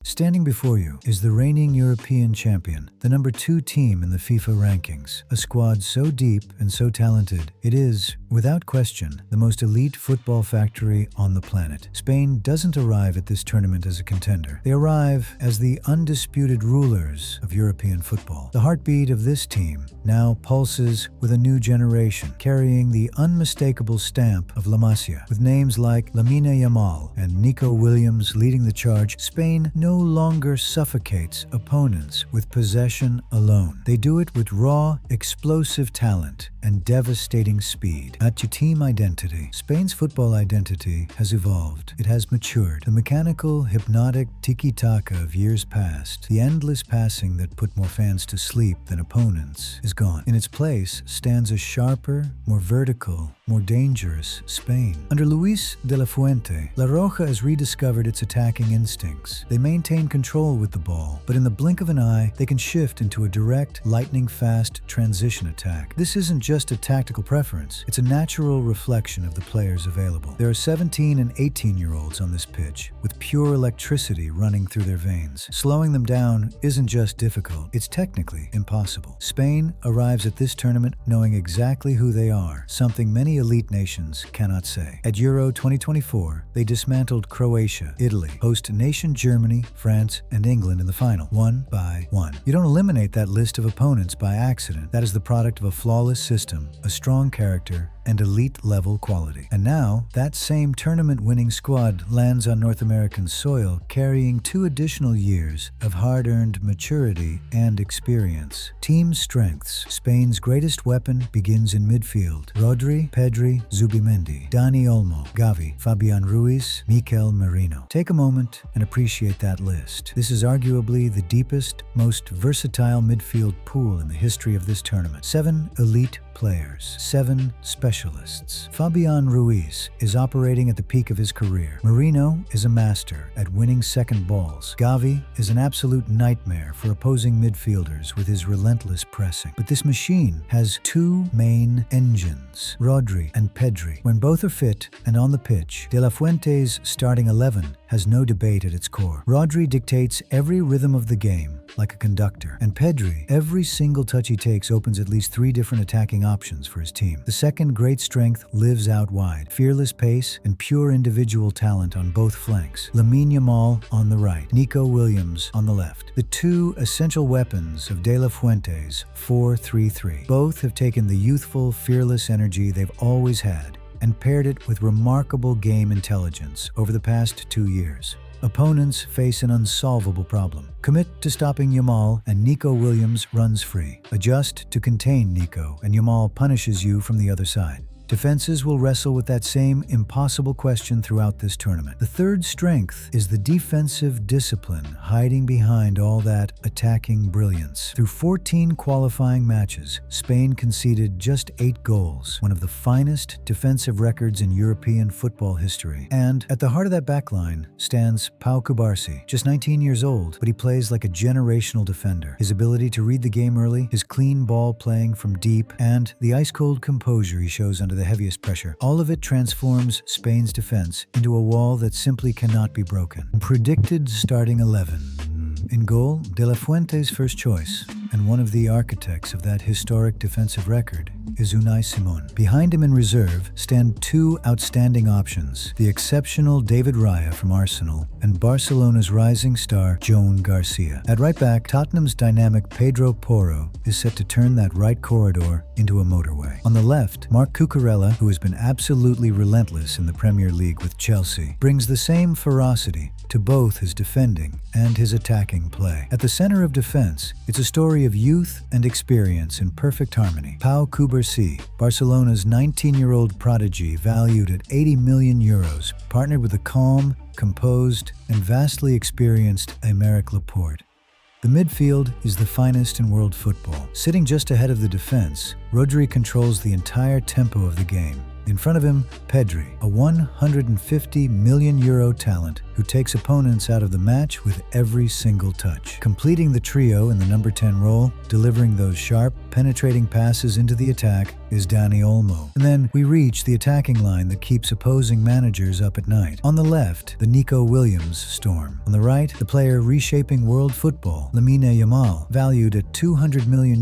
Standing before you is the reigning European champion, the #2 team in the FIFA rankings. A squad so deep and so talented, it is, without question, the most elite football factory on the planet. Spain doesn't arrive at this tournament as a contender. They arrive as the undisputed rulers of European football. The heartbeat of this team now pulses with a new generation, carrying the unmistakable stamp of La Masia. With names like Lamine Yamal and Nico Williams leading the charge, Spain no longer suffocates opponents with possession alone. They do it with raw, explosive talent and devastating speed. At your team identity, Spain's football identity has evolved. It has matured. The mechanical, hypnotic tiki-taka of years past, the endless passing that put more fans to sleep than opponents, is gone. In its place stands a sharper, more vertical, more dangerous Spain. Under Luis de la Fuente, La Roja has rediscovered its attacking instincts. They maintain control with the ball, but in the blink of an eye, they can shift into a direct, lightning-fast transition attack. This isn't just a tactical preference, it's a natural reflection of the players available. There are 17 and 18-year-olds on this pitch, with pure electricity running through their veins. Slowing them down isn't just difficult, it's technically impossible. Spain arrives at this tournament knowing exactly who they are, something many elite nations cannot say. At Euro 2024, they dismantled Croatia, Italy, host nation Germany, France, and England in the final, 1-1. You don't eliminate that list of opponents by accident. That is the product of a flawless system, a strong character, and elite-level quality. And now, that same tournament-winning squad lands on North American soil, carrying 2 additional years of hard-earned maturity and experience. Team strengths. Spain's greatest weapon begins in midfield. Rodri, Pedri, Zubimendi, Dani Olmo, Gavi, Fabian Ruiz, Mikel Merino. Take a moment and appreciate that list. This is arguably the deepest, most versatile midfield pool in the history of this tournament. 7 elite players, 7 specialists. Fabian Ruiz is operating at the peak of his career. Merino is a master at winning second balls. Gavi is an absolute nightmare for opposing midfielders with his relentless pressing. But this machine has 2 main engines, Rodri and Pedri. When both are fit and on the pitch, De La Fuente's starting 11 has no debate at its core. Rodri dictates every rhythm of the game like a conductor, and Pedri, every single touch he takes opens at least 3 different attacking options for his team. The second great strength lives out wide, fearless pace and pure individual talent on both flanks. Lamine Yamal on the right, Nico Williams on the left. The 2 essential weapons of De La Fuente's 4-3-3. Both have taken the youthful, fearless energy they've always had and paired it with remarkable game intelligence over the past 2 years. Opponents face an unsolvable problem. Commit to stopping Yamal and Nico Williams runs free. Adjust to contain Nico and Yamal punishes you from the other side. Defenses will wrestle with that same impossible question throughout this tournament. The third strength is the defensive discipline hiding behind all that attacking brilliance. Through 14 qualifying matches, Spain conceded just 8 goals, one of the finest defensive records in European football history. And at the heart of that backline stands Pau Cubarsí, just 19 years old, but he plays like a generational defender. His ability to read the game early, his clean ball playing from deep, and the ice-cold composure he shows under the heaviest pressure. All of it transforms Spain's defense into a wall that simply cannot be broken. Predicted starting 11. In goal, De La Fuente's first choice, and one of the architects of that historic defensive record, is Unai Simon. Behind him in reserve stand 2 outstanding options, the exceptional David Raya from Arsenal and Barcelona's rising star Joan Garcia. At right back, Tottenham's dynamic Pedro Porro is set to turn that right corridor into a motorway. On the left, Marc Cucurella, who has been absolutely relentless in the Premier League with Chelsea, brings the same ferocity to both his defending and his attacking play. At the center of defense, it's a story of youth and experience in perfect harmony. Pau Cubarsí, Barcelona's 19-year-old prodigy valued at €80 million, partnered with the calm, composed, and vastly experienced Aymeric Laporte. The midfield is the finest in world football. Sitting just ahead of the defense, Rodri controls the entire tempo of the game. In front of him, Pedri, a €150 million talent who takes opponents out of the match with every single touch. Completing the trio in the number 10 role, delivering those sharp, penetrating passes into the attack, is Dani Olmo. And then we reach the attacking line that keeps opposing managers up at night. On the left, the Nico Williams storm. On the right, the player reshaping world football, Lamine Yamal, valued at €200 million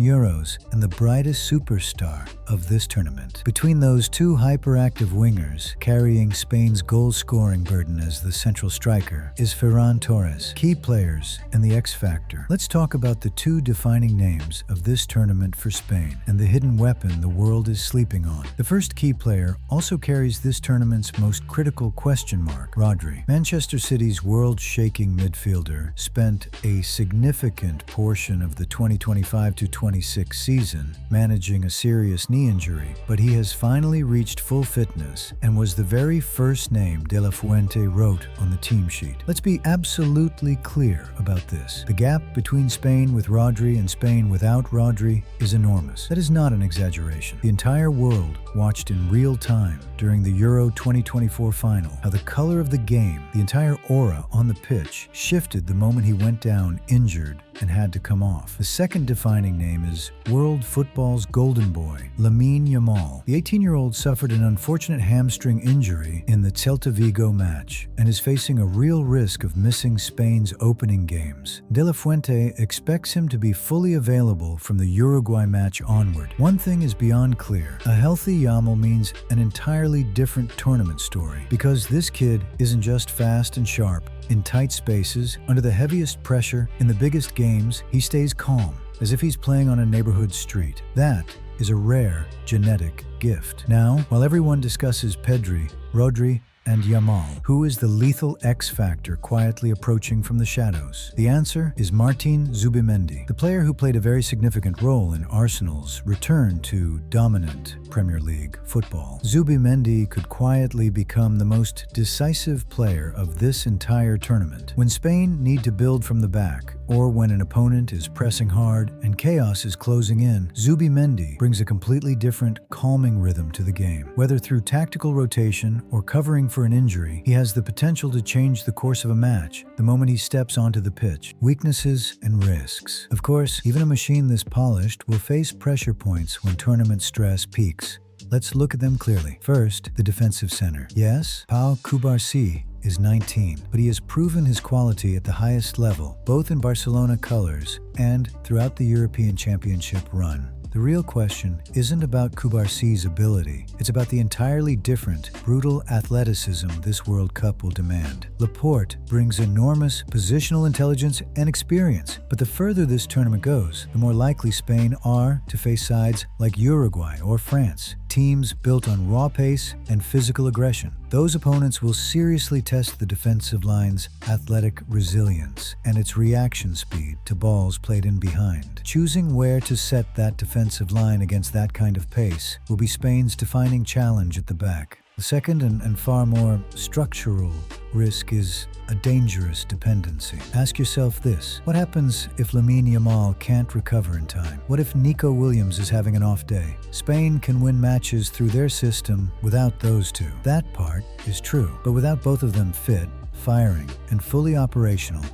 and the brightest superstar of this tournament. Between those two hyperactive wingers, carrying Spain's goal-scoring burden as the central striker, is Ferran Torres. Key players and the X factor. Let's talk about the two defining names of this tournament for Spain and the hidden weapon the world is sleeping on. The first key player also carries this tournament's most critical question mark, Rodri. Manchester City's world-shaking midfielder spent a significant portion of the 2025-26 season managing a serious knee injury, but he has finally reached full fitness and was the very first name De La Fuente wrote on the team sheet. Let's be absolutely clear about this. The gap between Spain with Rodri and Spain without Rodri is enormous. That is not an exaggeration. The entire world watched in real time during the Euro 2024 final how the color of the game, the entire aura on the pitch, shifted the moment he went down injured and had to come off. The second defining name is world football's golden boy, Lamine Yamal. The 18-year-old suffered an unfortunate hamstring injury in the Celta Vigo match and is facing a real risk of missing Spain's opening games. De La Fuente expects him to be fully available from the Uruguay match onward. One thing is beyond clear. A healthy Yamal means an entirely different tournament story, because this kid isn't just fast and sharp. In tight spaces, under the heaviest pressure, in the biggest games, he stays calm, as if he's playing on a neighborhood street. That is a rare genetic gift. Now, while everyone discusses Pedri, Rodri, and Yamal, who is the lethal X factor quietly approaching from the shadows? The answer is Martin Zubimendi, the player who played a very significant role in Arsenal's return to dominant Premier League football. Zubimendi could quietly become the most decisive player of this entire tournament. When Spain need to build from the back, or when an opponent is pressing hard and chaos is closing in, Zubimendi brings a completely different, calming rhythm to the game. Whether through tactical rotation or covering for an injury, he has the potential to change the course of a match the moment he steps onto the pitch. Weaknesses and risks. Of course, even a machine this polished will face pressure points when tournament stress peaks. Let's look at them clearly. First, the defensive center. Yes, Pau Cubarsí is 19, but he has proven his quality at the highest level, both in Barcelona colors and throughout the European Championship run. The real question isn't about Cubarsí's ability, it's about the entirely different, brutal athleticism this World Cup will demand. Laporte brings enormous positional intelligence and experience, but the further this tournament goes, the more likely Spain are to face sides like Uruguay or France, teams built on raw pace and physical aggression. Those opponents will seriously test the defensive line's athletic resilience and its reaction speed to balls played in behind. Choosing where to set that defensive line against that kind of pace will be Spain's defining challenge at the back. The second and far more structural risk is a dangerous dependency. Ask yourself this: what happens if Lamine Yamal can't recover in time? What if Nico Williams is having an off day? Spain can win matches through their system without those two. That part is true, but without both of them fit, firing, and fully operational,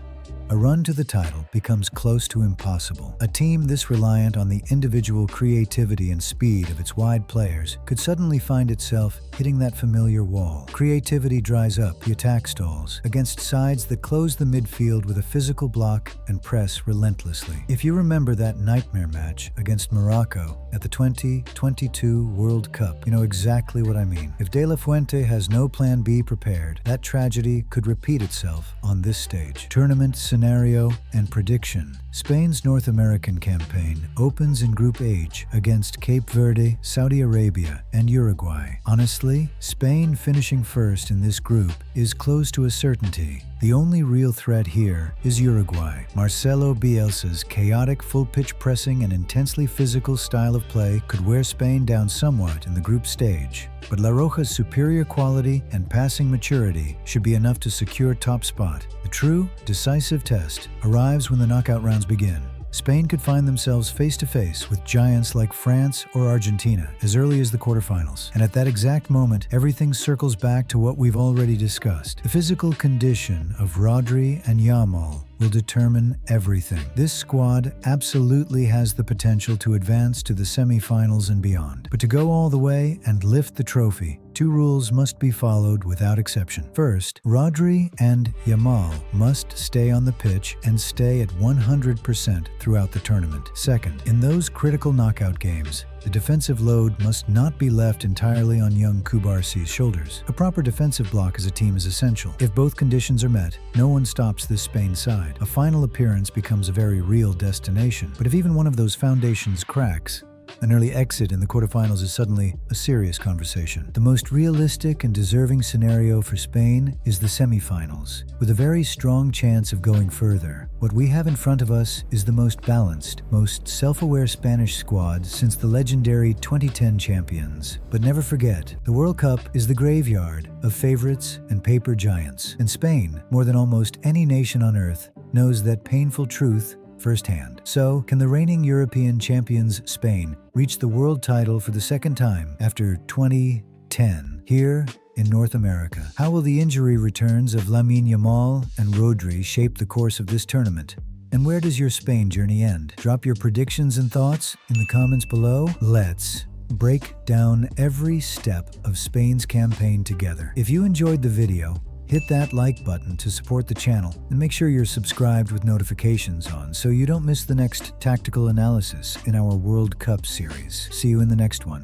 a run to the title becomes close to impossible. A team this reliant on the individual creativity and speed of its wide players could suddenly find itself hitting that familiar wall. Creativity dries up, the attack stalls, against sides that close the midfield with a physical block and press relentlessly. If you remember that nightmare match against Morocco at the 2022 World Cup, you know exactly what I mean. If De La Fuente has no plan B prepared, that tragedy could repeat itself on this stage. Tournament scenario and prediction. Spain's North American campaign opens in Group H against Cape Verde, Saudi Arabia, and Uruguay. Honestly, Spain finishing first in this group is close to a certainty. The only real threat here is Uruguay. Marcelo Bielsa's chaotic full-pitch pressing and intensely physical style of play could wear Spain down somewhat in the group stage, but La Roja's superior quality and passing maturity should be enough to secure top spot. The true, decisive test arrives when the knockout rounds begin. Spain could find themselves face-to-face with giants like France or Argentina as early as the quarterfinals. And at that exact moment, everything circles back to what we've already discussed. The physical condition of Rodri and Yamal will determine everything. This squad absolutely has the potential to advance to the semi-finals and beyond. But to go all the way and lift the trophy, two rules must be followed without exception. First, Rodri and Yamal must stay on the pitch and stay at 100% throughout the tournament. Second, in those critical knockout games, the defensive load must not be left entirely on young Cubarsí's shoulders. A proper defensive block as a team is essential. If both conditions are met, no one stops this Spain side. A final appearance becomes a very real destination. But if even one of those foundations cracks, an early exit in the quarterfinals is suddenly a serious conversation. The most realistic and deserving scenario for Spain is the semi-finals, with a very strong chance of going further. What we have in front of us is the most balanced, most self-aware Spanish squad since the legendary 2010 champions. But never forget, the World Cup is the graveyard of favorites and paper giants. And Spain, more than almost any nation on earth, knows that painful truth firsthand. So, can the reigning European champions Spain reach the world title for the second time after 2010 here in North America? How will the injury returns of Lamine Yamal and Rodri shape the course of this tournament? And where does your Spain journey end? Drop your predictions and thoughts in the comments below. Let's break down every step of Spain's campaign together. If you enjoyed the video, hit that like button to support the channel and make sure you're subscribed with notifications on so you don't miss the next tactical analysis in our World Cup series. See you in the next one.